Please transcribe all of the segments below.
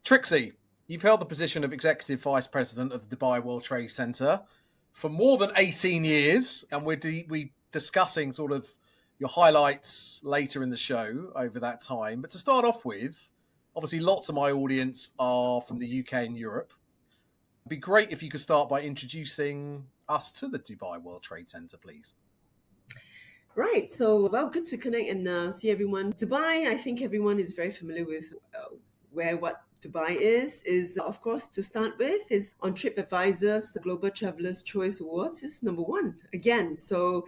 Trixie, you've held the position of Executive Vice President of the Dubai World Trade Center for more than 18 years, and we're discussing sort of your highlights later in the show over that time. But to start off with, obviously lots of my audience are from the UK and Europe. It'd be great if you could start by introducing us to the Dubai World Trade Center, please. Right. So, good to connect and see everyone. Dubai, I think everyone is very familiar with what Dubai is, of course, to start with, is on TripAdvisor's Global Travelers' Choice Awards is number one again. So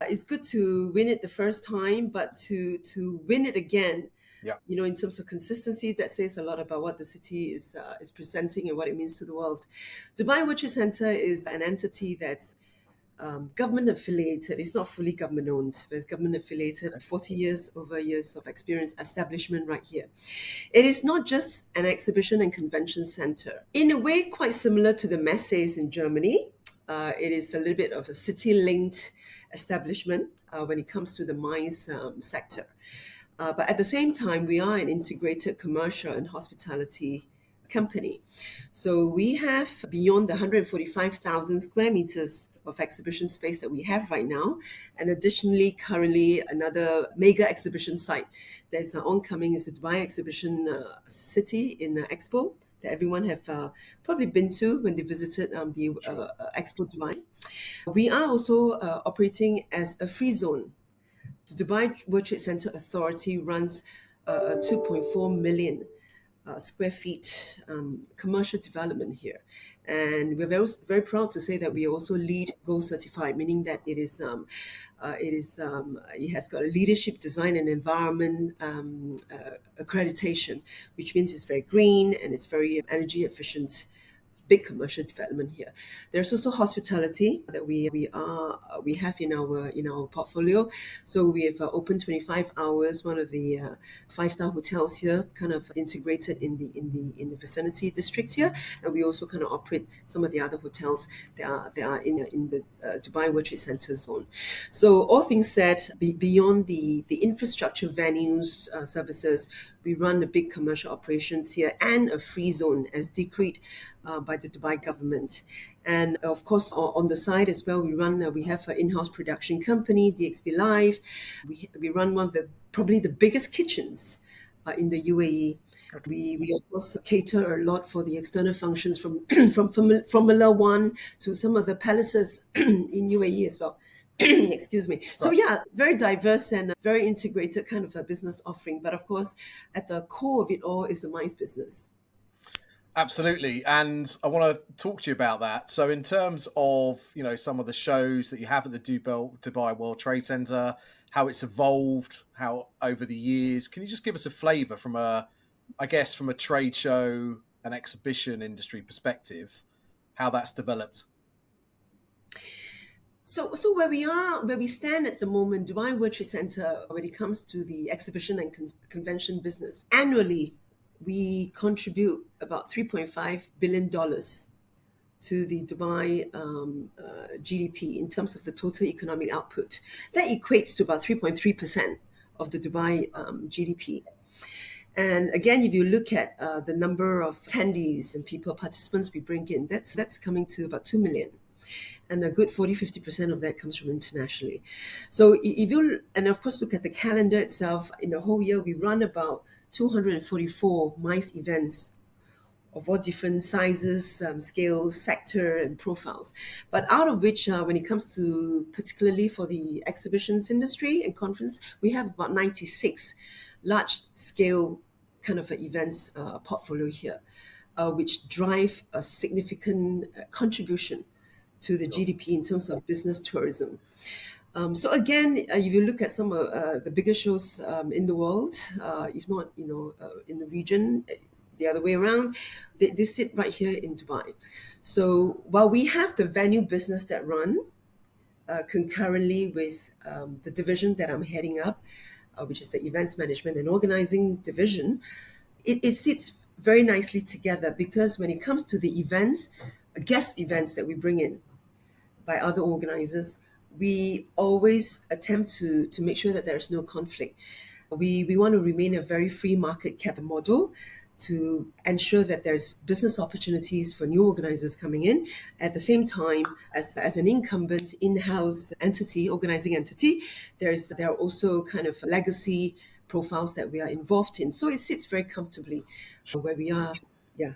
it's good to win it the first time, but to win it again, in terms of consistency, that says a lot about what the city is presenting and what it means to the world. Dubai World Trade Center is an entity that's government affiliated. It's not fully government owned, but it's government affiliated. 40 years of experience establishment right here. It is not just an exhibition and convention center. In a way, quite similar to the Messes in Germany. It is a little bit of a city-linked establishment when it comes to the MICE sector. But at the same time, we are an integrated commercial and hospitality company. So we have beyond the 145,000 square meters of exhibition space that we have right now. And additionally, currently, another mega exhibition site that's oncoming is the Dubai Exhibition City in Expo that everyone have probably been to when they visited the Expo Dubai. We are also operating as a free zone. The Dubai World Trade Center Authority runs a 2.4 million square feet commercial development here, and we're very, very proud to say that we also LEED Gold certified, meaning that it has got a leadership design and environment accreditation, which means it's very green and it's very energy efficient. Big commercial development here. There's also hospitality that we have in our portfolio. So we have opened 25 hours, one of the 5-star hotels here, kind of integrated in the vicinity district here, and we also kind of operate some of the other hotels that are in the Dubai World Trade Center zone. So all things said, beyond the infrastructure venues services, we run the big commercial operations here and a free zone as decreed by the Dubai government. And of course, on the side as well, we have an in-house production company, DXB Live. We run one of probably the biggest kitchens in the UAE. We of course cater a lot for the external functions from Formula One to some of the palaces in UAE as well. Excuse me. So yeah, very diverse and very integrated kind of a business offering. But of course, at the core of it all is the MICE business. Absolutely. And I want to talk to you about that. So in terms of, some of the shows that you have at the Dubai World Trade Center, how it's evolved, how over the years, can you just give us a flavor from a trade show and exhibition industry perspective, how that's developed? So where we stand at the moment, Dubai World Trade Center, when it comes to the exhibition and convention business, annually, we contribute about $3.5 billion to the Dubai GDP in terms of the total economic output. That equates to about 3.3% of the Dubai GDP. And again, if you look at the number of attendees and participants we bring in, that's coming to about 2 million. And a good 40-50% of that comes from internationally. So and of course, look at the calendar itself. In the whole year, we run about 244 MICE events of all different sizes, scales, sector, and profiles. But out of which, when it comes to particularly for the exhibitions industry and conference, we have about 96 large-scale kind of events portfolio here, which drive a significant contribution to the GDP in terms of business tourism. So again, if you look at some of the biggest shows in the world, if not, in the region, the other way around, they sit right here in Dubai. So while we have the venue business that run concurrently with the division that I'm heading up, which is the events management and organizing division, it sits very nicely together, because when it comes to the events, guest events that we bring in by other organizers, we always attempt to make sure that there's no conflict. We want to remain a very free market cap model, to ensure that there's business opportunities for new organizers coming in. At the same time, as an incumbent in-house entity, organizing entity, there are also kind of legacy profiles that we are involved in. So it sits very comfortably where we are,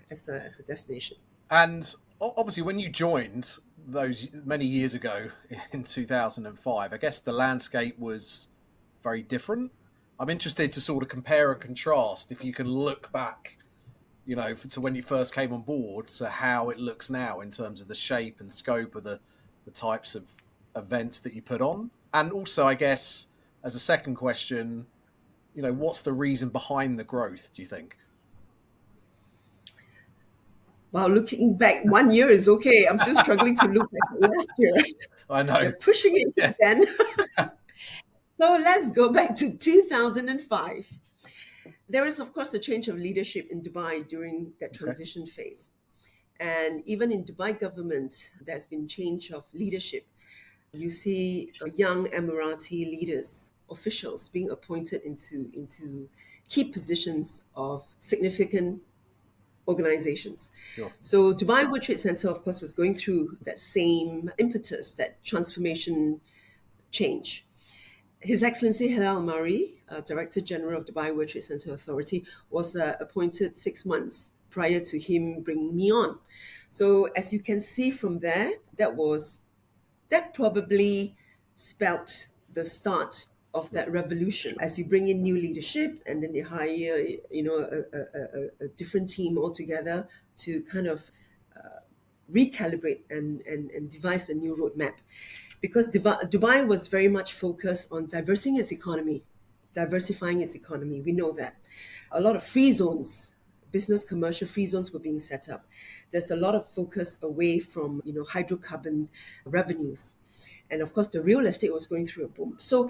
as a destination. And obviously, when you joined those many years ago in 2005, I guess the landscape was very different. I'm interested to sort of compare and contrast, if you can look back, to when you first came on board to how it looks now in terms of the shape and scope of the types of events that you put on. And also, I guess, as a second question, what's the reason behind the growth, do you think? Wow, looking back, 1 year is okay. I'm still struggling to look back at last year. I know. You're pushing it again. So let's go back to 2005. There is, of course, a change of leadership in Dubai during that transition phase. And even in Dubai government, there's been change of leadership. You see young Emirati leaders, officials being appointed into key positions of significant organizations. Sure. So Dubai World Trade Center, of course, was going through that same impetus, that transformation change. His Excellency Hilal Al-Mari, Director General of Dubai World Trade Center Authority, was appointed 6 months prior to him bringing me on. So as you can see from there, that probably spelt the start of that revolution. As you bring in new leadership and then they hire, a different team altogether to kind of recalibrate and devise a new roadmap. Because Dubai was very much focused on diversifying its economy. We know that. A lot of free zones, business commercial free zones were being set up. There's a lot of focus away from, hydrocarbon revenues. And of course, the real estate was going through a boom. So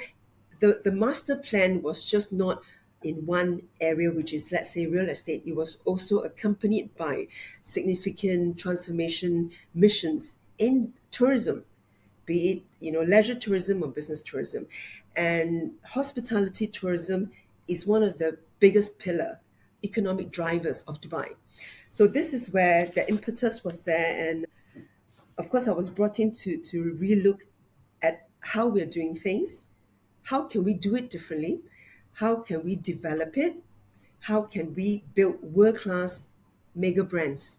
the master plan was just not in one area, which is, let's say, real estate. It was also accompanied by significant transformation missions in tourism, be it leisure tourism or business tourism. And hospitality tourism is one of the biggest pillar economic drivers of Dubai. So this is where the impetus was there. And of course, I was brought in to relook at how we're doing things. How can we do it differently? How can we develop it? How can we build world-class mega brands?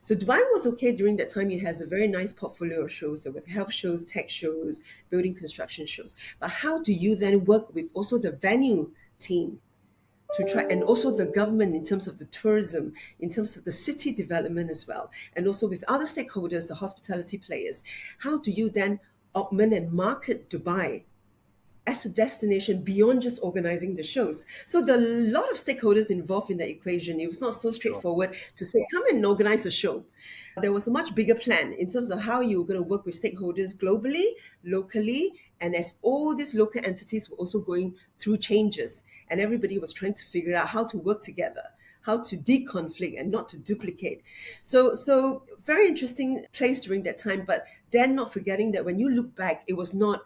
So Dubai was okay during that time. It has a very nice portfolio of shows. There were health shows, tech shows, building construction shows. But how do you then work with also the venue team to try, and also the government in terms of the tourism, in terms of the city development as well, and also with other stakeholders, the hospitality players? How do you then augment and market Dubai as a destination beyond just organizing the shows? So there are a lot of stakeholders involved in the equation. It was not so straightforward to say, come and organize a show. There was a much bigger plan in terms of how you were going to work with stakeholders globally, locally, and as all these local entities were also going through changes, and everybody was trying to figure out how to work together, how to deconflict and not to duplicate. So very interesting place during that time, but then not forgetting that when you look back, it was not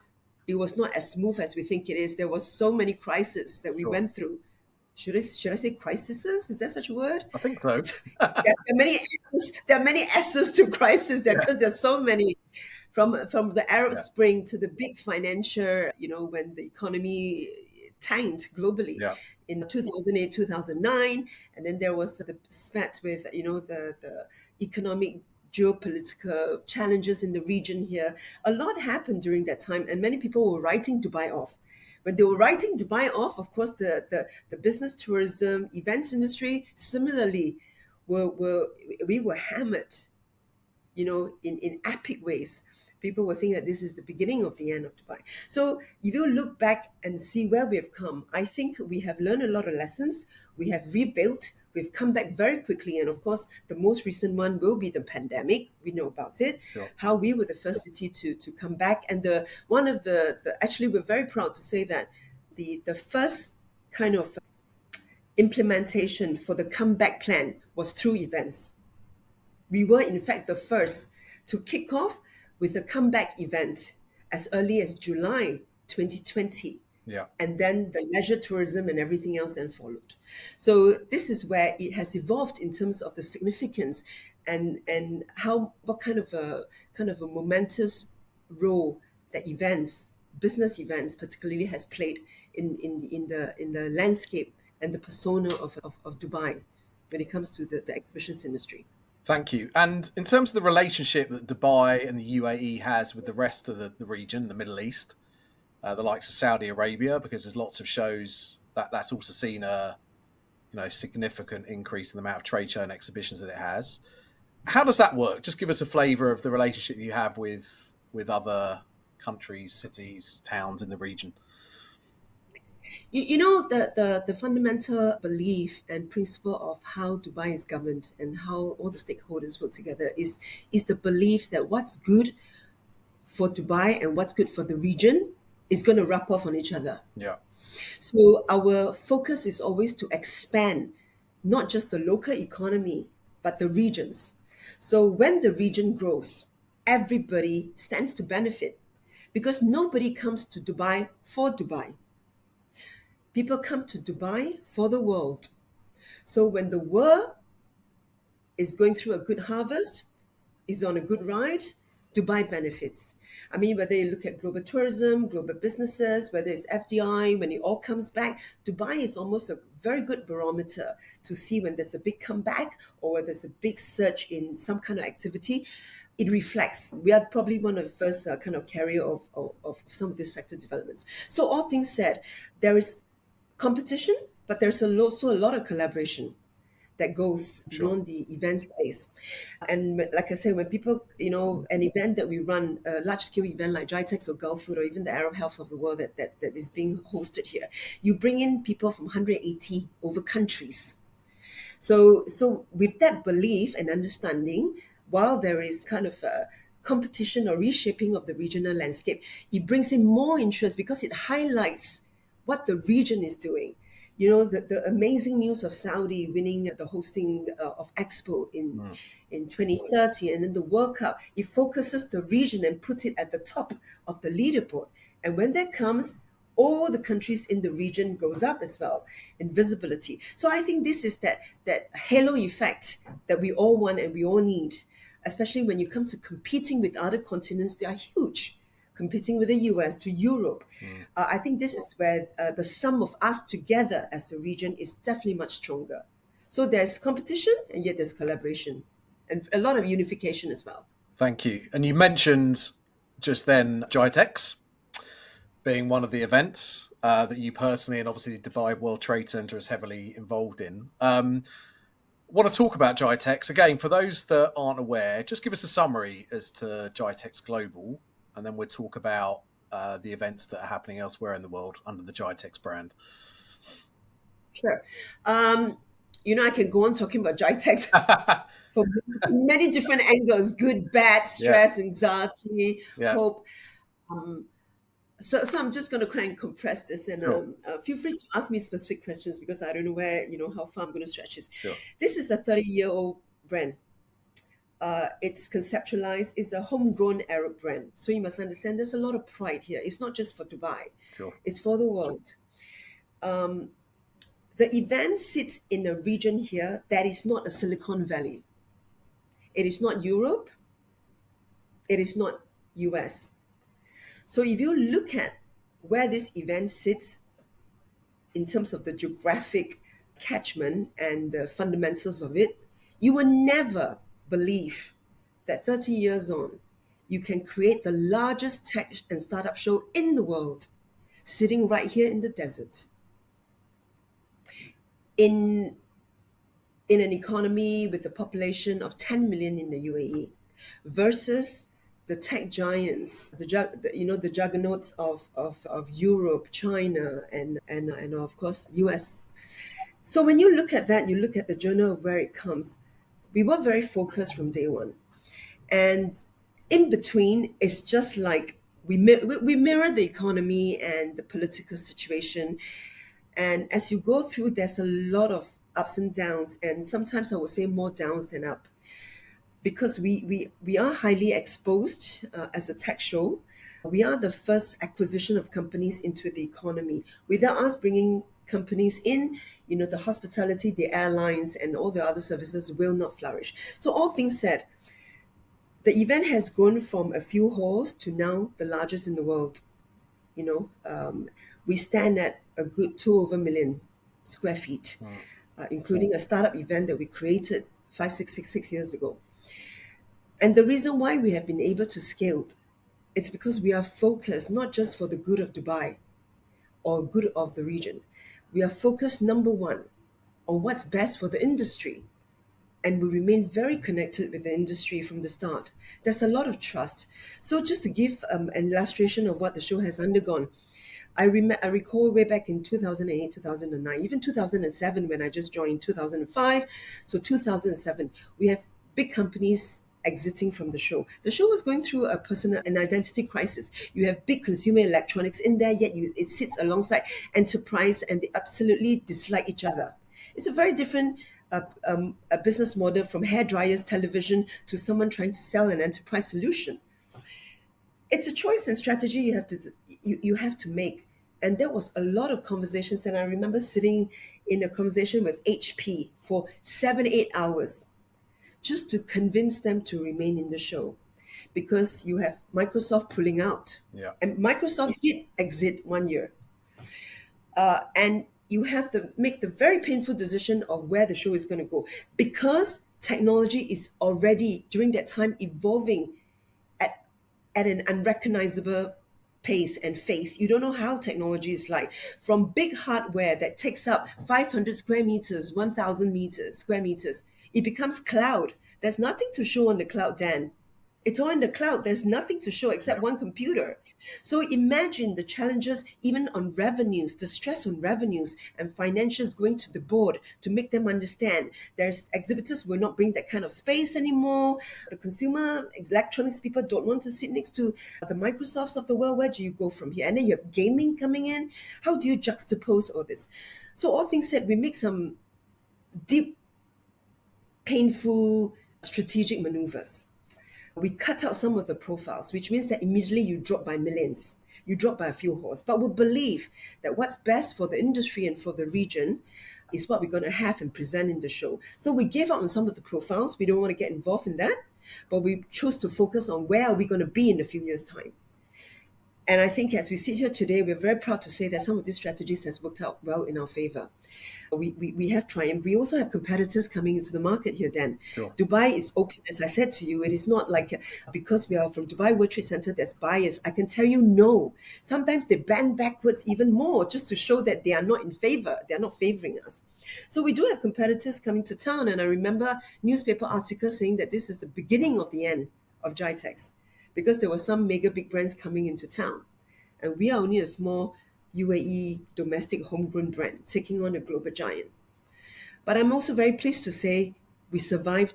as smooth as we think it is. There was so many crises that we went through. Should I say crises? Is that such a word? I think so. There are many S's to crisis there, because there's so many, from the Arab Spring to the big financial, when the economy tanked globally in 2008, 2009, and then there was the spat with the economic geopolitical challenges in the region here. A lot happened during that time, and many people were writing Dubai off. When they were writing Dubai off, of course, the business tourism events industry similarly we were hammered, in epic ways. People were thinking that this is the beginning of the end of Dubai. So if you look back and see where we have come, I think we have learned a lot of lessons. We have rebuilt. We've come back very quickly. And of course, the most recent one will be the pandemic. We know about it, how we were the first city to come back. And actually, we're very proud to say that the first kind of implementation for the comeback plan was through events. We were, in fact, the first to kick off with a comeback event as early as July 2020. Yeah. And then the leisure tourism and everything else then followed. So this is where it has evolved in terms of the significance and how what kind of a momentous role that business events particularly has played in the landscape and the persona of Dubai when it comes to the exhibitions industry. Thank you. And in terms of the relationship that Dubai and the UAE has with the rest of the region, the Middle East, the likes of Saudi Arabia, because there's lots of shows that's also seen a significant increase in the amount of trade show and exhibitions that it has. How does that work? Just give us a flavour of the relationship you have with other countries, cities, towns in the region. The fundamental belief and principle of how Dubai is governed and how all the stakeholders work together is the belief that what's good for Dubai and what's good for the region is going to rub off on each other. Yeah. So our focus is always to expand not just the local economy, but the regions. So when the region grows, everybody stands to benefit because nobody comes to Dubai for Dubai. People come to Dubai for the world. So when the world is going through a good harvest, is on a good ride, Dubai benefits. I mean, whether you look at global tourism, global businesses, whether it's FDI, when it all comes back, Dubai is almost a very good barometer to see when there's a big comeback or when there's a big surge in some kind of activity. It reflects. We are probably one of the first kind of carrier of some of these sector developments. So all things said, there is competition, but there's also a lot of collaboration that goes beyond the event space. And like I say, when people, an event that we run, a large-scale event like GITEX or Gulf Food or even the Arab Health of the World that is being hosted here, you bring in people from 180 over countries. So with that belief and understanding, while there is kind of a competition or reshaping of the regional landscape, it brings in more interest because it highlights what the region is doing. The amazing news of Saudi winning the hosting of Expo in 2030 and then the World Cup, it focuses the region and puts it at the top of the leaderboard. And when that comes, all the countries in the region goes up as well in visibility. So I think this is that halo effect that we all want and we all need, especially when you come to competing with other continents. They are huge. Competing with the US to Europe. I think this is where the sum of us together as a region is definitely much stronger. So there's competition and yet there's collaboration and a lot of unification as well. Thank you. And you mentioned just then GITEX being one of the events that you personally and obviously the Dubai World Trade Center is heavily involved in. Want to talk about GITEX. Again, for those that aren't aware, just give us a summary as to GITEX Global, and then we'll talk about the events that are happening elsewhere in the world under the GITEX brand. Sure. I can go on talking about GITEX for many different angles, good, bad, stress, anxiety, hope. So I'm just going to try and compress this and feel free to ask me specific questions because I don't know where, how far I'm going to stretch this. Sure. This is a 30-year-old brand. It's conceptualized, it's a homegrown Arab brand. So you must understand there's a lot of pride here. It's not just for Dubai, it's for the world. The event sits in a region here that is not a Silicon Valley. It is not Europe. It is not US. So if you look at where this event sits in terms of the geographic catchment and the fundamentals of it, you will never believe that 30 years on, you can create the largest tech and startup show in the world, sitting right here in the desert. In an economy with a population of 10 million in the UAE, versus the tech giants, the juggernauts of Europe, China, and of course US. So when you look at that, you look at the journey of where it comes. We were very focused from day one. And in between, it's just like we mirror the economy and the political situation. And as you go through, there's a lot of ups and downs. And sometimes I would say more downs than up. Because we are highly exposed as a tech show. We are the first acquisition of companies into the economy. Without us bringing companies in, the hospitality, the airlines, and all the other services will not flourish. So all things said, the event has grown from a few halls to now the largest in the world. We stand at a good 2 over million square feet, including a startup event that we created 6 years ago. And the reason why we have been able to scale, it's because we are focused not just for the good of Dubai or good of the region. We are focused, number one, on what's best for the industry. And we remain very connected with the industry from the start. There's a lot of trust. So just to give an illustration of what the show has undergone, I recall way back in 2008, 2009, even 2007 when I just joined, 2005. So 2007, we have big companies exiting from the show. The show was going through a personal and identity crisis. You have big consumer electronics in there, yet it sits alongside enterprise, and they absolutely dislike each other. It's a very different a business model, from hair dryers, television, to someone trying to sell an enterprise solution. It's a choice and strategy you have to make. And there was a lot of conversations, and I remember sitting in a conversation with HP for 7-8 hours just to convince them to remain in the show, because you have Microsoft pulling out. Yeah. And Microsoft did exit 1 year. And you have to make the very painful decision of where the show is going to go, because technology is already, during that time, evolving at an unrecognizable pace and face. You don't know how technology is like. From big hardware that takes up 500 square meters, 1,000 square meters, it becomes cloud. There's nothing to show on the cloud, Dan. It's all in the cloud. There's nothing to show except one computer. So imagine the challenges even on revenues, the stress on revenues and financials going to the board to make them understand. There's exhibitors will not bring that kind of space anymore. The consumer electronics people don't want to sit next to the Microsofts of the world. Where do you go from here? And then you have gaming coming in. How do you juxtapose all this? So all things said, we make some deep, painful, strategic maneuvers. We cut out some of the profiles, which means that immediately you drop by millions. You drop by a few halls. But we believe that what's best for the industry and for the region is what we're going to have and present in the show. So we gave up on some of the profiles. We don't want to get involved in that. But we chose to focus on where are we going to be in a few years' time. And I think as we sit here today, we're very proud to say that some of these strategies has worked out well in our favor. We have triumphed. We also have competitors coming into the market here, Dan. Sure. Dubai is open. As I said to you, it is not like because we are from Dubai World Trade Center, there's bias. I can tell you no. Sometimes they bend backwards even more just to show that they are not in favor. They are not favoring us. So we do have competitors coming to town. And I remember newspaper articles saying that this is the beginning of the end of GITEX, because there were some mega big brands coming into town. And we are only a small UAE domestic homegrown brand taking on a global giant. But I'm also very pleased to say we survived,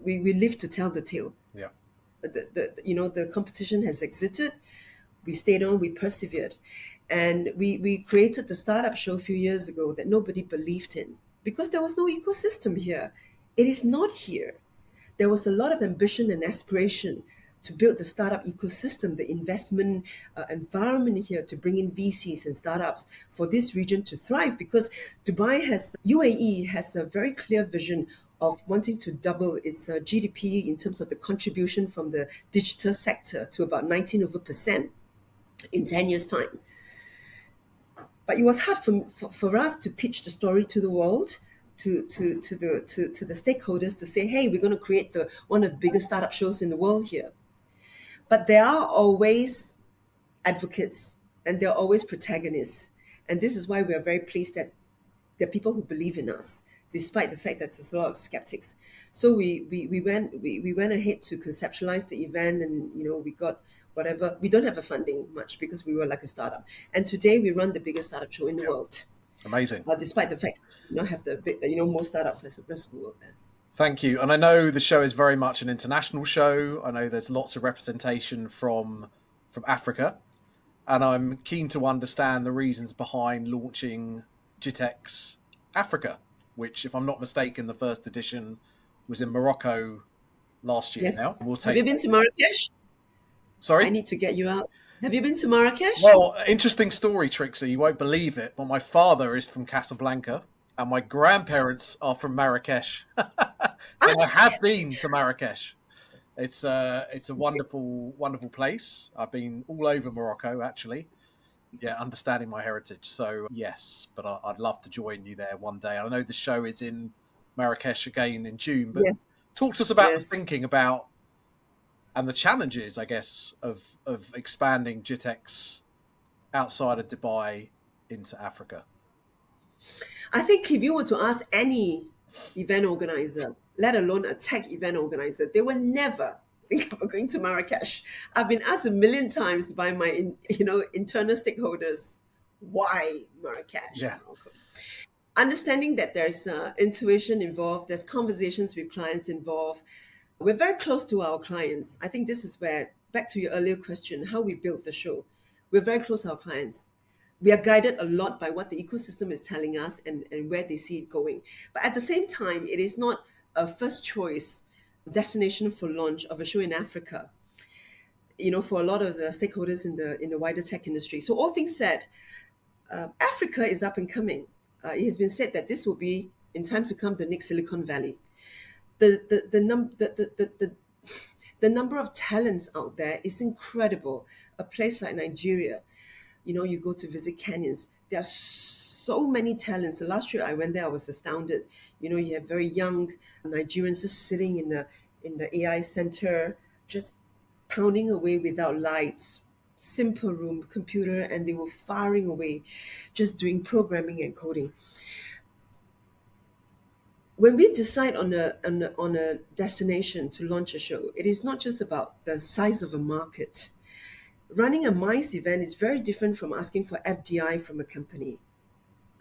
we lived to tell the tale. Yeah. The competition has exited. We stayed on, we persevered. And we created the startup show a few years ago that nobody believed in, because there was no ecosystem here. It is not here. There was a lot of ambition and aspiration to build the startup ecosystem, the investment environment here, to bring in VCs and startups for this region to thrive, because UAE has a very clear vision of wanting to double its GDP in terms of the contribution from the digital sector to about 19% in 10 years' time. But it was hard for us to pitch the story to the world, to the stakeholders, to say, hey, we're going to create one of the biggest startup shows in the world here. But there are always advocates and there are always protagonists. And this is why we are very pleased that there are people who believe in us, despite the fact that there's a lot of skeptics. So we went ahead to conceptualize the event, and we got whatever. We don't have a funding much because we were like a startup. And today we run the biggest startup show in the world. Amazing. Despite the fact we don't have most startups as the rest of the world there. Thank you. And I know the show is very much an international show. I know there's lots of representation from Africa. And I'm keen to understand the reasons behind launching GITEX Africa, which, if I'm not mistaken, the first edition was in Morocco last year. Yes. Now Have you been to Marrakesh? Sorry? I need to get you out. Have you been to Marrakesh? Well, interesting story, Trixie. You won't believe it, but my father is from Casablanca and my grandparents are from Marrakesh. Ah, And I have been to Marrakesh. It's a wonderful, wonderful place. I've been all over Morocco, actually. Yeah, understanding my heritage. So yes, but I'd love to join you there one day. I know the show is in Marrakesh again in June, but yes, talk to us about the yes. thinking about and the challenges, I guess, of expanding GITEX outside of Dubai into Africa. I think if you were to ask any event organizer, let alone a tech event organizer, they would never think of going to Marrakesh. I've been asked a million times by my internal stakeholders, why Marrakesh, Yeah, Morocco? Understanding that there's intuition involved, there's conversations with clients involved. We're very close to our clients. I think this is where, back to your earlier question, how we built the show. We're very close to our clients. We are guided a lot by what the ecosystem is telling us and where they see it going. But at the same time, it is not a first choice destination for launch of a show in Africa, for a lot of the stakeholders in the wider tech industry. So all things said, Africa is up and coming. It has been said that this will be, in time to come, the next Silicon Valley. The number of talents out there is incredible. A place like Nigeria, you go to visit canyons. There are so many talents. The last trip I went there, I was astounded. You have very young Nigerians just sitting in the AI center, just pounding away without lights, simple room, computer, and they were firing away, just doing programming and coding. When we decide on a destination to launch a show, it is not just about the size of a market. Running a MICE event is very different from asking for FDI from a company.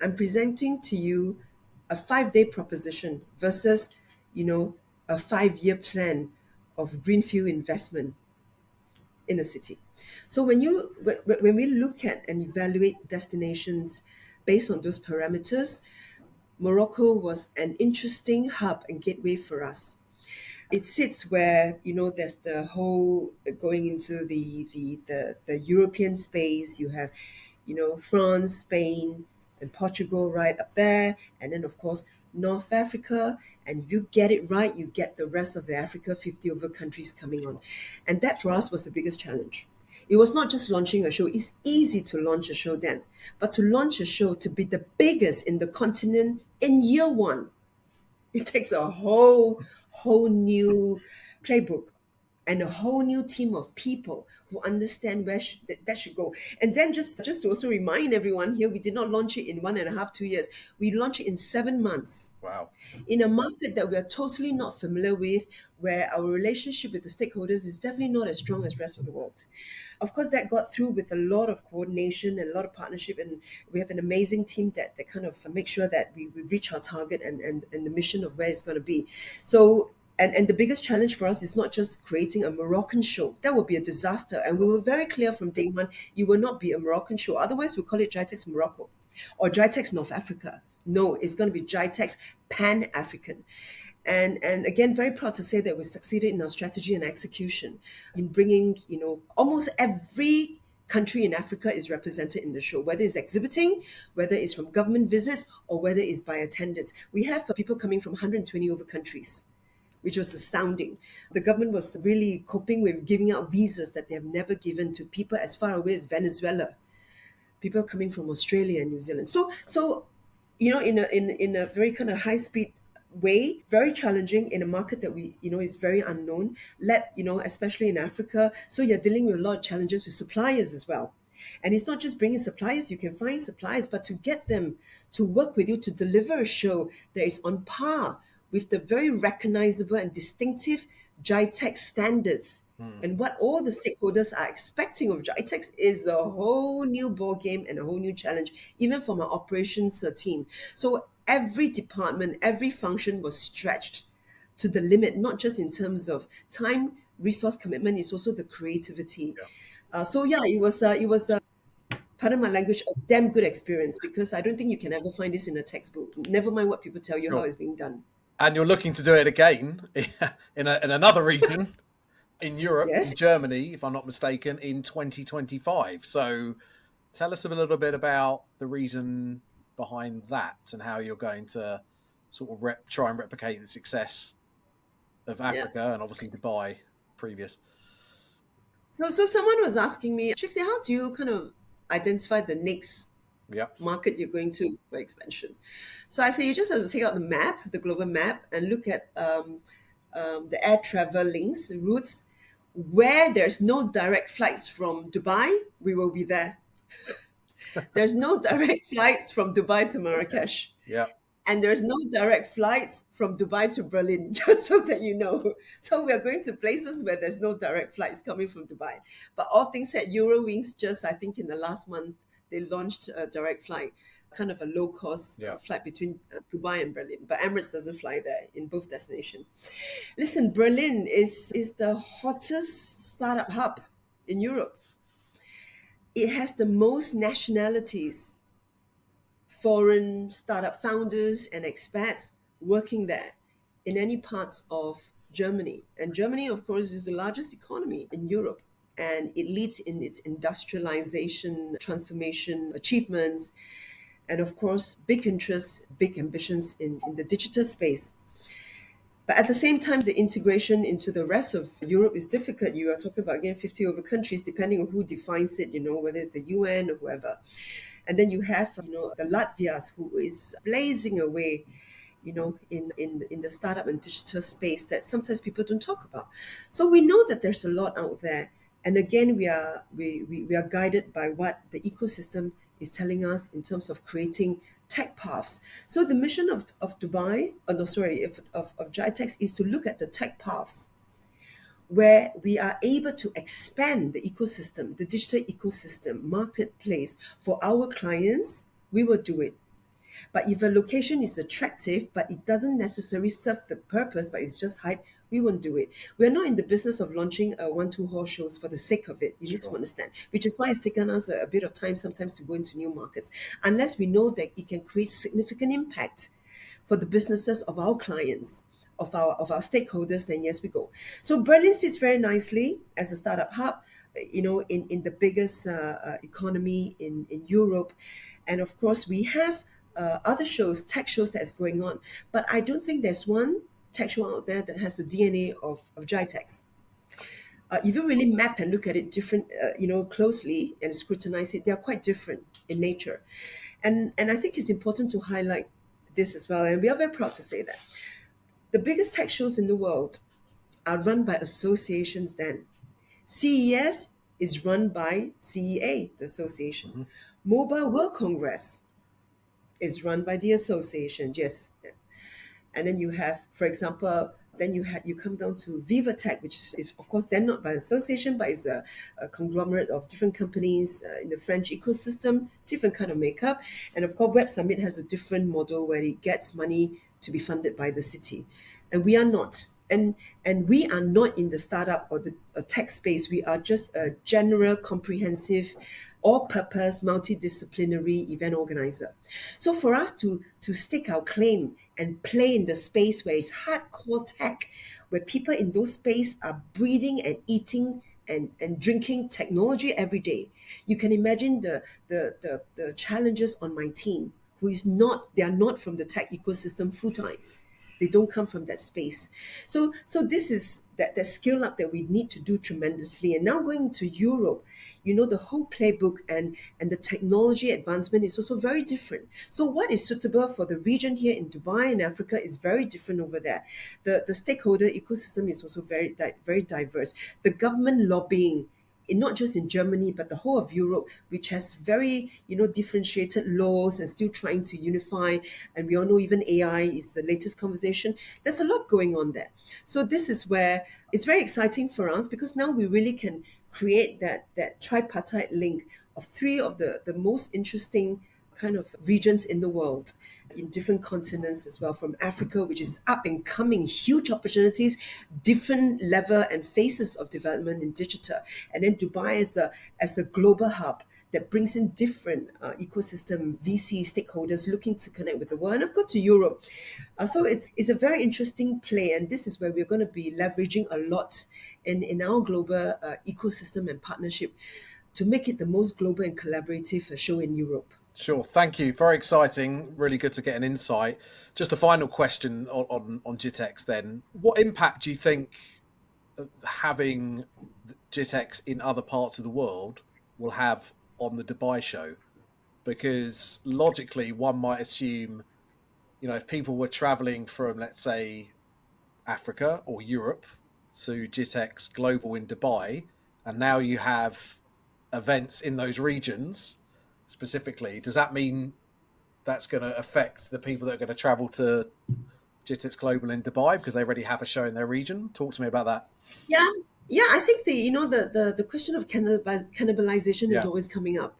I'm presenting to you a 5-day proposition versus, a 5-year plan of greenfield investment in a city. So when we look at and evaluate destinations based on those parameters, Morocco was an interesting hub and gateway for us. It sits where there's the whole going into the European space. You have France, Spain, and Portugal right up there, and then of course North Africa. And if you get it right, you get the rest of the Africa 50 over countries coming on, and that for us was the biggest challenge. It was not just launching a show. It's easy to launch a show then, but to launch a show to be the biggest in the continent in year one, it takes a whole new playbook and a whole new team of people who understand where that should go. And then just to also remind everyone here, we did not launch it in 1.5, 2 years. We launched it in 7 months wow. in a market that we are totally not familiar with, where our relationship with the stakeholders is definitely not as strong as the rest of the world. Of course, that got through with a lot of coordination and a lot of partnership, and we have an amazing team that kind of make sure that we reach our target and the mission of where it's going to be. So, and the biggest challenge for us is not just creating a Moroccan show. That would be a disaster. And we were very clear from day one, you will not be a Moroccan show. Otherwise, we call it GITEX Morocco or GITEX North Africa. No, it's going to be GITEX Pan-African. And again, very proud to say that we succeeded in our strategy and execution in bringing, almost every country in Africa is represented in the show, whether it's exhibiting, whether it's from government visits, or whether it's by attendance. We have people coming from 120 over countries, which was astounding. The government was really coping with giving out visas that they have never given to people as far away as Venezuela, people coming from Australia and New Zealand. So in a very kind of high speed way, very challenging in a market that we is very unknown, especially in Africa. So you're dealing with a lot of challenges with suppliers as well. And it's not just bringing suppliers, you can find suppliers, but to get them to work with you to deliver a show that is on par with the very recognizable and distinctive GITEX standards. And what all the stakeholders are expecting of GITEX is a whole new ball game and a whole new challenge, even from our operations team. So every department, every function was stretched to the limit, not just in terms of time, resource commitment, it's also the creativity. It was pardon my language, a damn good experience, because I don't think you can ever find this in a textbook. Never mind what people tell you how Sure. it's being done. And you're looking to do it again in another region in Europe, in Yes. Germany, if I'm not mistaken, in 2025. So tell us a little bit about the reason behind that and how you're going to sort of try and replicate the success of Yeah. Africa and obviously Dubai previous. So someone was asking me, Trixie, how do you kind of identify the next Yeah. market you're going to for expansion? So I say you just have to take out the map, the global map, and look at the air travel links, routes. Where there's no direct flights from Dubai, we will be there. There's no direct flights from Dubai to Marrakesh. Yeah. And there's no direct flights from Dubai to Berlin, just so that you know. So we are going to places where there's no direct flights coming from Dubai. But all things said, Eurowings just, I think in the last month, they launched a direct flight, kind of a low-cost Yeah. flight between Dubai and Berlin. But Emirates doesn't fly there in both destinations. Listen, Berlin is the hottest startup hub in Europe. It has the most nationalities, foreign startup founders and expats working there in any parts of Germany. And Germany, of course, is the largest economy in Europe. And it leads in its industrialization, transformation, achievements, and of course, big interests, big ambitions in the digital space. But at the same time, the integration into the rest of Europe is difficult. You are talking about, again, 50 over countries, depending on who defines it, whether it's the UN or whoever. And then you have, the Latvias, who is blazing away, in the startup and digital space that sometimes people don't talk about. So we know that there's a lot out there. And again, we are guided by what the ecosystem is telling us in terms of creating tech paths. So the mission of Dubai, of GITEX is to look at the tech paths where we are able to expand the ecosystem, the digital ecosystem, marketplace for our clients. We will do it. But if a location is attractive, but it doesn't necessarily serve the purpose, but it's just hype, we won't do it. We're not in the business of launching a 1-2 horse shows for the sake of it. You need to understand, which is why it's taken us a bit of time sometimes to go into new markets, unless we know that it can create significant impact for the businesses of our clients, of our stakeholders, then yes, we go. So Berlin sits very nicely as a startup hub, in the biggest economy in Europe. And of course, we have other shows, tech shows that's going on. But I don't think there's one tech show out there that has the DNA of GITEX. If you really map and look at it closely and scrutinize it, they are quite different in nature. And I think it's important to highlight this as well. And we are very proud to say that. The biggest tech shows in the world are run by associations then. CES is run by CEA, the association. Mm-hmm. Mobile World Congress is run by the association, yes. And then you have, for example, then you come down to Viva Tech, which is of course then not by association, but it's a conglomerate of different companies in the French ecosystem, different kind of makeup. And of course, Web Summit has a different model where it gets money to be funded by the city. And we are not. And we are not in the startup or the tech space. We are just a general, comprehensive, all-purpose, multidisciplinary event organizer. So for us to stake our claim and play in the space where it's hardcore tech, where people in those space are breathing and eating and drinking technology every day, you can imagine the challenges on my team, they are not from the tech ecosystem full-time. They don't come from that space. So this is that skill up that we need to do tremendously. And now going to Europe, the whole playbook and the technology advancement is also very different. So what is suitable for the region here in Dubai and Africa is very different over there. The stakeholder ecosystem is also very diverse. The government lobbying, not just in Germany, but the whole of Europe, which has very, differentiated laws and still trying to unify. And we all know even AI is the latest conversation. There's a lot going on there. So this is where it's very exciting for us, because now we really can create that tripartite link of three of the most interesting kind of regions in the world, in different continents as well, from Africa, which is up and coming, huge opportunities, different level and phases of development in digital. And then Dubai as a global hub that brings in different ecosystem VC stakeholders looking to connect with the world. And I've got to Europe. So it's a very interesting play, and this is where we're going to be leveraging a lot in our global ecosystem and partnership to make it the most global and collaborative show in Europe. Sure, thank you. Very exciting. Really good to get an insight. Just a final question on GITEX then. What impact do you think having GITEX in other parts of the world will have on the Dubai show? Because logically, one might assume, if people were traveling from, let's say, Africa or Europe to GITEX Global in Dubai, and now you have events in those regions specifically, does that mean that's going to affect the people that are going to travel to GITEX Global in Dubai because they already have a show in their region? Talk to me about that. Yeah, I think the question of cannibalization is always coming up.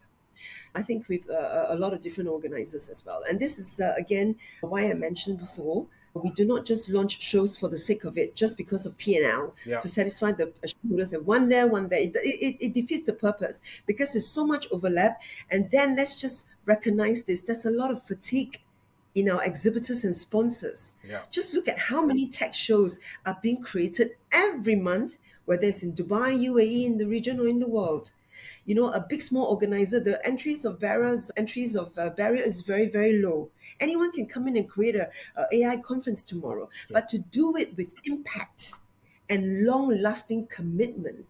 I think with a lot of different organizers as well. And this is, again, why I mentioned before, we do not just launch shows for the sake of it, just because of P&L, to satisfy the shareholders and one there. It defeats the purpose because there's so much overlap. And then let's just recognize this. There's a lot of fatigue in our exhibitors and sponsors. Just look at how many tech shows are being created every month, whether it's in Dubai, UAE, in the region or in the world. A big, small organizer, the entries of barrier is very, very low. Anyone can come in and create a AI conference tomorrow, but to do it with impact and long-lasting commitment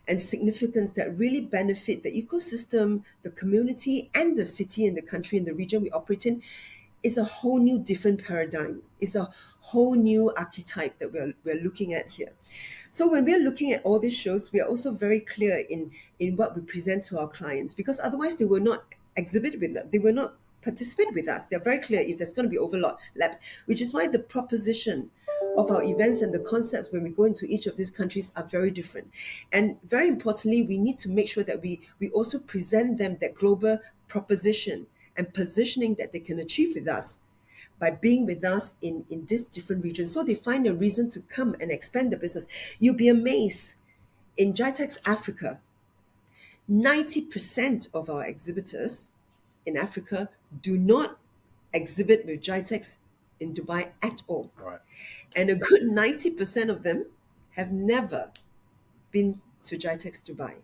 and significance that really benefit the ecosystem, the community, and the city and the country and the region we operate in, is a whole new different paradigm. It's a whole new archetype that we're looking at here. So when we're looking at all these shows, we are also very clear in what we present to our clients, because otherwise they will not exhibit with them. They will not participate with us. They're very clear if there's going to be overlap, which is why the proposition of our events and the concepts when we go into each of these countries are very different. And very importantly, we need to make sure that we also present them that global proposition and positioning that they can achieve with us by being with us in these different regions, so they find a reason to come and expand the business. You'll be amazed. In GITEX Africa, 90% of our exhibitors in Africa do not exhibit with GITEX in Dubai at all. Right. And a good 90% of them have never been to GITEX Dubai.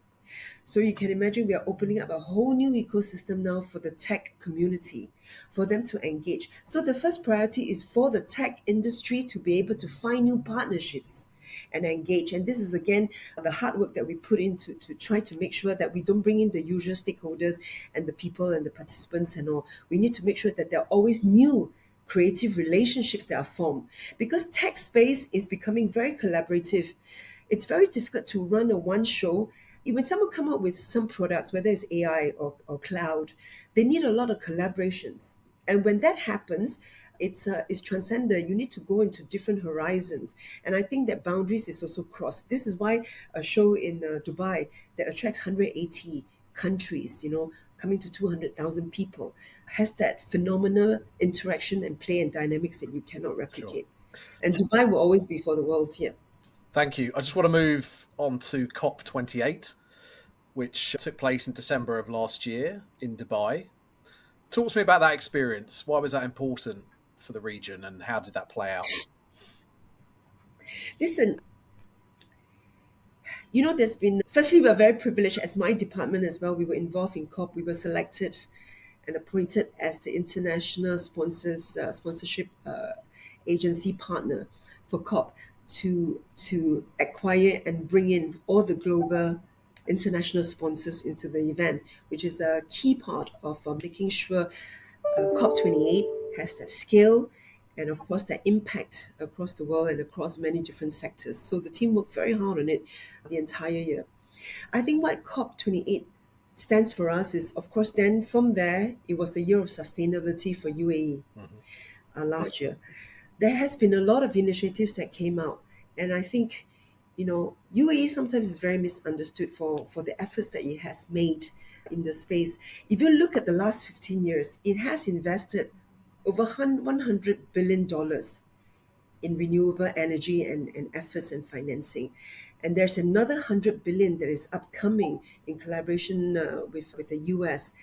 So you can imagine we are opening up a whole new ecosystem now for the tech community, for them to engage. So the first priority is for the tech industry to be able to find new partnerships and engage. And this is, again, the hard work that we put into to try to make sure that we don't bring in the usual stakeholders and the people and the participants and all. We need to make sure that there are always new creative relationships that are formed, because tech space is becoming very collaborative. It's very difficult to run a one show. When someone come up with some products, whether it's AI or cloud, they need a lot of collaborations. And when that happens, it's transcendent. You need to go into different horizons. And I think that boundaries is also crossed. This is why a show in Dubai that attracts 180 countries, coming to 200,000 people, has that phenomenal interaction and play and dynamics that you cannot replicate. Sure. And Dubai will always be for the world here. Thank you. I just want to move on to COP28, which took place in December of last year in Dubai. Talk to me about that experience. Why was that important for the region and how did that play out? Listen, firstly, we're very privileged as my department as well. We were involved in COP. We were selected and appointed as the international sponsorship agency partner for COP to acquire and bring in all the global international sponsors into the event, which is a key part of making sure COP28 has that scale and, of course, that impact across the world and across many different sectors. So the team worked very hard on it the entire year. I think what COP28 stands for us is, of course, then from there, it was the year of sustainability for UAE last year. There has been a lot of initiatives that came out. And I think, UAE sometimes is very misunderstood for the efforts that it has made in the space. If you look at the last 15 years, it has invested over $100 billion in renewable energy and efforts and financing. And there's another 100 billion that is upcoming in collaboration with the US,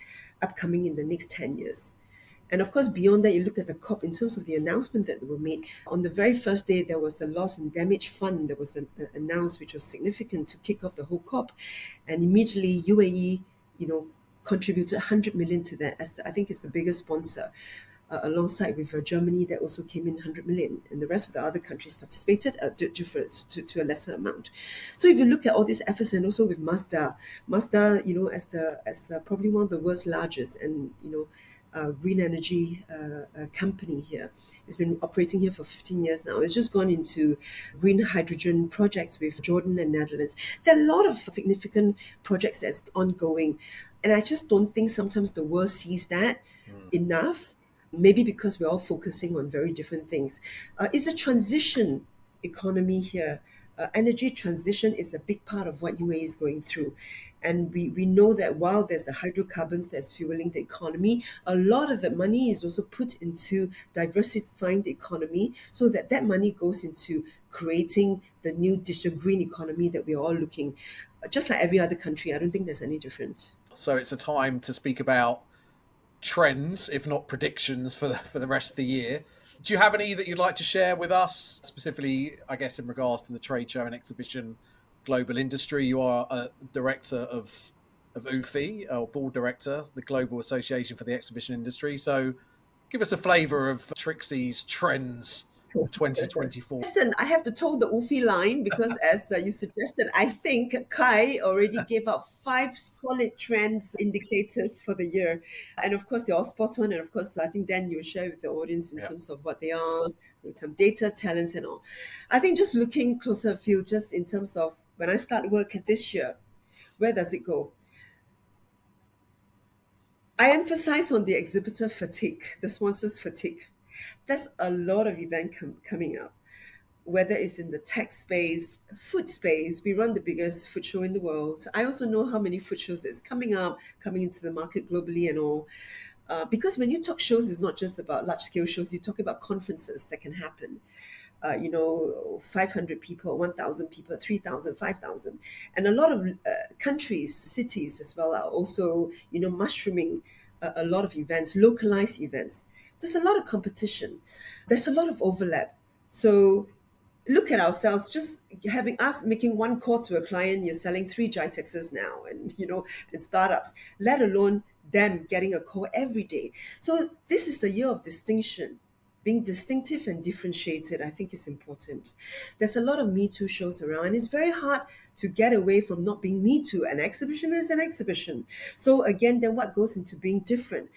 upcoming in the next 10 years. And of course, beyond that, you look at the COP in terms of the announcement that were made. On the very first day, there was the Loss and Damage Fund that was announced, which was significant to kick off the whole COP. And immediately, UAE, contributed 100 million to that. As I think it's the biggest sponsor, alongside with Germany that also came in 100 million, and the rest of the other countries participated to a lesser amount. So if you look at all these efforts, and also with Mazda, as probably one of the world's largest and green energy company here. It's been operating here for 15 years now. It's just gone into green hydrogen projects with Jordan and Netherlands. There are a lot of significant projects that's ongoing. And I just don't think sometimes the world sees that enough. Maybe because we're all focusing on very different things. It's a transition economy here. Energy transition is a big part of what UAE is going through. And we know that while there's the hydrocarbons that's fueling the economy, a lot of the money is also put into diversifying the economy so that money goes into creating the new digital green economy that we're all looking. Just like every other country, I don't think there's any different. So it's a time to speak about trends, if not predictions, for the rest of the year. Do you have any that you'd like to share with us, specifically, I guess, in regards to the trade show and exhibition global industry? You are a director of UFI, or board director, the Global Association for the Exhibition Industry. So give us a flavour of Trixie's trends for 2024. Listen, I have to toe the UFI line because, as you suggested, I think Kai already gave out 5 solid trends indicators for the year. And of course, they're all spot on. And of course, I think Dan, you will share with the audience in terms of what they are, real-time data, talents, and all. I think just looking closer afield, just in terms of when I start work this year, where does it go? I emphasize on the exhibitor fatigue, the sponsors fatigue. There's a lot of event coming up, whether it's in the tech space, food space. We run the biggest food show in the world. I also know how many food shows is coming into the market globally and all. Because when you talk shows, it's not just about large-scale shows. You talk about conferences that can happen. 500 people, 1,000 people, 3,000, 5,000. And a lot of countries, cities as well are also, mushrooming a lot of events, localized events. There's a lot of competition. There's a lot of overlap. So look at ourselves, just having us making one call to a client, you're selling 3 GITEXs now and startups, let alone them getting a call every day. So this is the year of distinction. Being distinctive and differentiated, I think is important. There's a lot of Me Too shows around, and it's very hard to get away from not being Me Too. An exhibition is an exhibition. So again, then what goes into being different?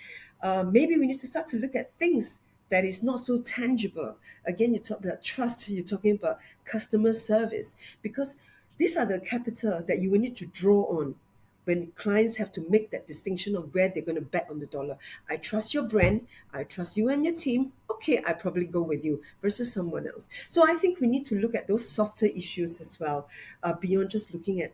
Maybe we need to start to look at things that is not so tangible. Again, you talk about trust, you're talking about customer service, because these are the capital that you will need to draw on when clients have to make that distinction of where they're going to bet on the dollar. I trust your brand. I trust you and your team. Okay, I probably go with you versus someone else. So I think we need to look at those softer issues as well, beyond just looking at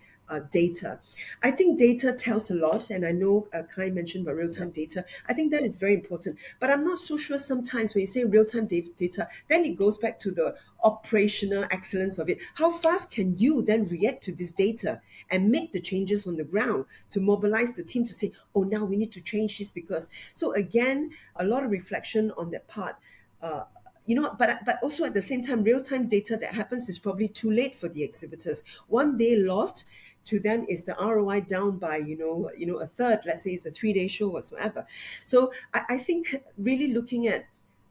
data. I think data tells a lot, and I know Kai mentioned about real-time data. I think that is very important, but I'm not so sure sometimes when you say real-time data, then it goes back to the operational excellence of it. How fast can you then react to this data and make the changes on the ground to mobilize the team to say, oh, now we need to change this because... So again, a lot of reflection on that part. But also at the same time, real-time data that happens is probably too late for the exhibitors. One day lost to them is the ROI down by, a third. Let's say it's a 3-day show whatsoever. So I think really looking at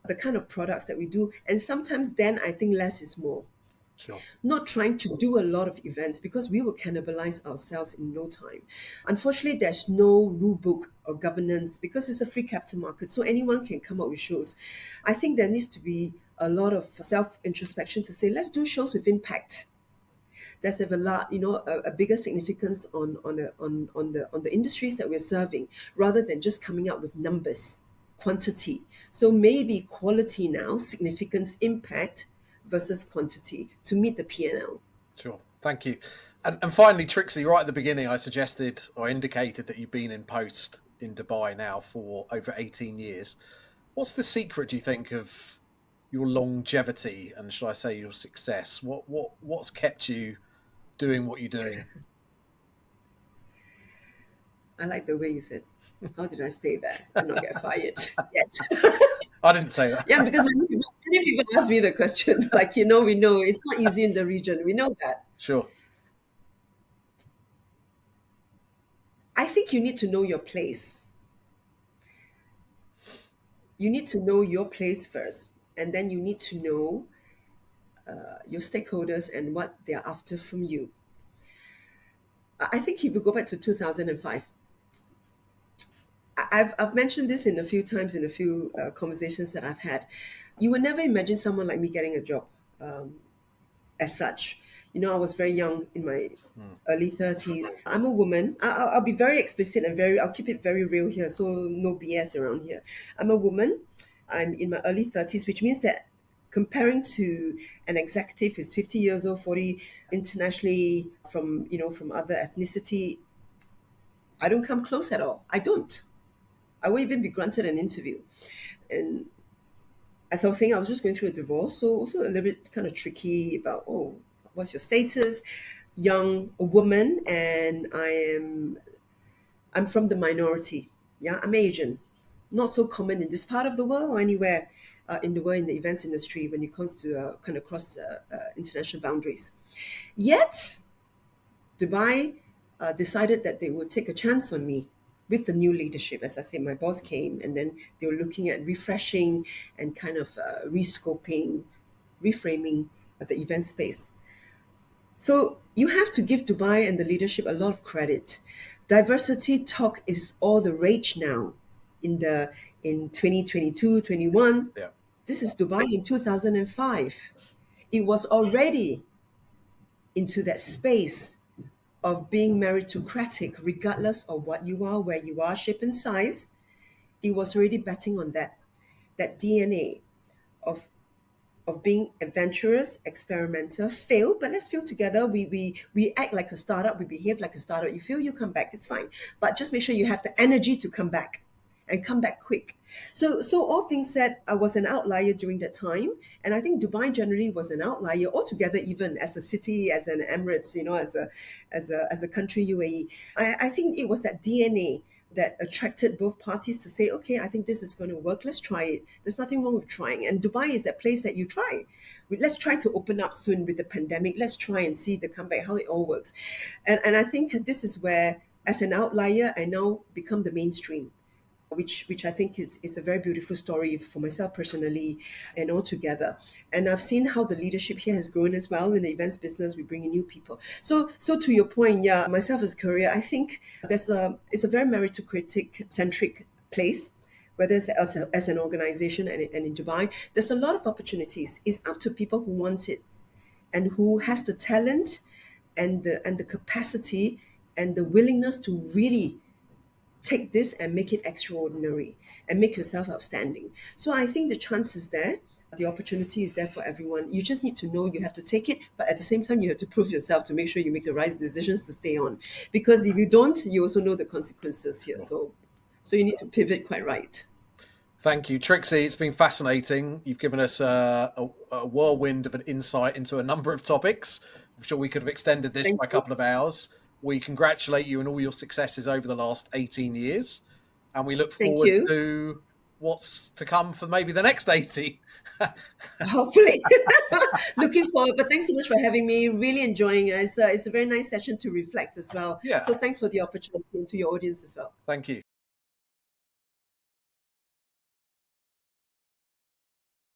the kind of products that we do, and sometimes then I think less is more. Sure. Not trying to do a lot of events because we will cannibalize ourselves in no time. Unfortunately, there's no rule book or governance because it's a free capital market, so anyone can come up with shows. I think there needs to be a lot of self-introspection to say, let's do shows with impact. That's have a lot, a bigger significance on the industries that we're serving, rather than just coming out with numbers, quantity. So maybe quality now, significance, impact, versus quantity to meet the P&L. Sure. Thank you. And finally, Trixie, right at the beginning, I suggested or indicated that you've been in post in Dubai now for over 18 years. What's the secret, do you think, of your longevity and, should I say, your success? What's kept you doing what you're doing? I like the way you said, how did I stay there and not get fired yet? I didn't say that. Yeah, because many people ask me the question, like, we know it's not easy in the region. We know that. Sure. I think you need to know your place. You need to know your place first, and then you need to know your stakeholders and what they're after from you. I think if you go back to 2005, I've mentioned this in a few times in a few conversations that I've had. You would never imagine someone like me getting a job as such. I was very young, in my early 30s. I'm a woman. I'll be very explicit and I'll keep it very real here, so no BS around here. I'm a woman. I'm in my early 30s, which means that comparing to an executive who's 50 years old, 40, internationally, from other ethnicity, I don't come close at all. I don't. I won't even be granted an interview. And as I was saying, I was just going through a divorce, so also a little bit kind of tricky about, what's your status? Young, a woman, and I'm from the minority. Yeah, I'm Asian. Not so common in this part of the world or anywhere in the world in the events industry when it comes to kind of cross international boundaries. Yet, Dubai decided that they would take a chance on me with the new leadership. As I said, my boss came, and then they were looking at refreshing and kind of rescoping, reframing the event space. So you have to give Dubai and the leadership a lot of credit. Diversity talk is all the rage now in 2022, 21. Yeah. This is Dubai in 2005. It was already into that space of being meritocratic, regardless of what you are, where you are, shape and size. It was already betting on that DNA of being adventurous, experimental, fail, but let's fail together. We act like a startup, we behave like a startup. You fail, you come back, it's fine. But just make sure you have the energy to come back and come back quick. So all things said, I was an outlier during that time. And I think Dubai generally was an outlier altogether, even as a city, as an Emirates, as a country, UAE. I think it was that DNA that attracted both parties to say, okay, I think this is going to work. Let's try it. There's nothing wrong with trying. And Dubai is that place that you try. Let's try to open up soon with the pandemic. Let's try and see the comeback, how it all works. And I think this is where, as an outlier, I now become the mainstream, which I think is a very beautiful story for myself personally and all together. And I've seen how the leadership here has grown as well in the events business. We bring in new people. So to your point, yeah, myself as a career, I think it's a very meritocratic centric place, whether it's as an organization and in Dubai. There's a lot of opportunities. It's up to people who want it and who has the talent and the capacity and the willingness to really take this and make it extraordinary and make yourself outstanding. So I think the chance is there. The opportunity is there for everyone. You just need to know you have to take it, but at the same time, you have to prove yourself to make sure you make the right decisions to stay on. Because if you don't, you also know the consequences here. So you need to pivot quite right. Thank you, Trixie. It's been fascinating. You've given us a whirlwind of an insight into a number of topics. I'm sure we could have extended this by a couple of hours. We congratulate you on all your successes over the last 18 years. And we look forward to what's to come for maybe the next 80. Hopefully. Looking forward. But thanks so much for having me. Really enjoying it. It's a very nice session to reflect as well. Yeah. So thanks for the opportunity, and to your audience as well. Thank you.